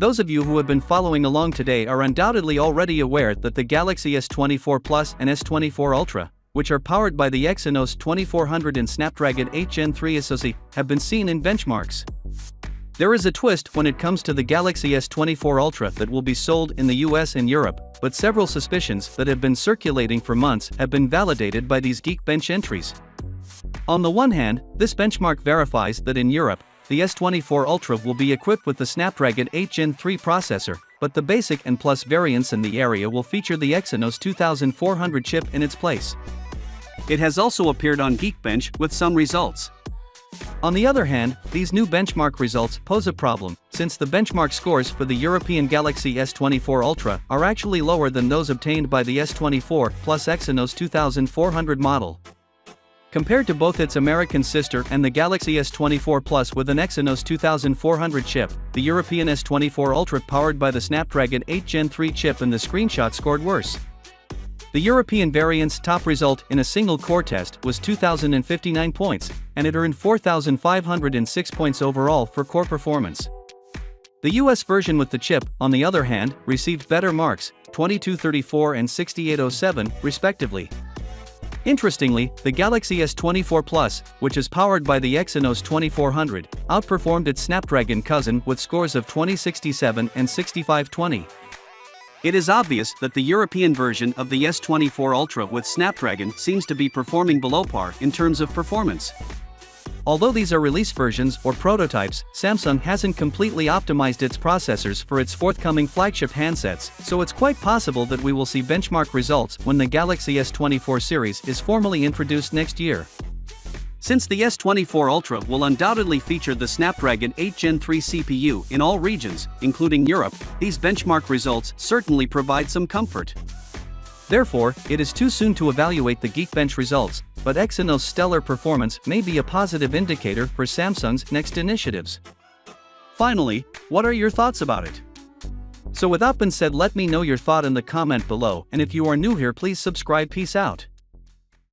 Those of you who have been following along today are undoubtedly already aware that the Galaxy S24 Plus and S24 Ultra, which are powered by the Exynos 2400 and Snapdragon 8 Gen 3 SoC, have been seen in benchmarks. There is a twist when it comes to the Galaxy S24 Ultra that will be sold in the US and Europe, but several suspicions that have been circulating for months have been validated by these Geekbench entries. On the one hand, this benchmark verifies that in Europe, the S24 Ultra will be equipped with the Snapdragon 8 Gen 3 processor, but the Basic and Plus variants in the area will feature the Exynos 2400 chip in its place. It has also appeared on Geekbench with some results. On the other hand, these new benchmark results pose a problem, since the benchmark scores for the European Galaxy S24 Ultra are actually lower than those obtained by the S24 Plus Exynos 2400 model. Compared to both its American sister and the Galaxy S24 Plus with an Exynos 2400 chip, the European S24 Ultra powered by the Snapdragon 8 Gen 3 chip in the screenshot scored worse. The European variant's top result in a single-core test was 2,059 points, and it earned 4,506 points overall for core performance. The US version with the chip, on the other hand, received better marks, 2234 and 6807, respectively. Interestingly, the Galaxy S24 Plus, which is powered by the Exynos 2400, outperformed its Snapdragon cousin with scores of 2067 and 6520. It is obvious that the European version of the S24 Ultra with Snapdragon seems to be performing below par in terms of performance. Although these are release versions or prototypes, Samsung hasn't completely optimized its processors for its forthcoming flagship handsets, so it's quite possible that we will see benchmark results when the Galaxy S24 series is formally introduced next year. Since the S24 Ultra will undoubtedly feature the Snapdragon 8 Gen 3 CPU in all regions, including Europe, these benchmark results certainly provide some comfort. Therefore, it is too soon to evaluate the Geekbench results, but Exynos' stellar performance may be a positive indicator for Samsung's next initiatives. Finally, what are your thoughts about it? So with that being said, let me know your thought in the comment below, and if you are new here, please subscribe. Peace out.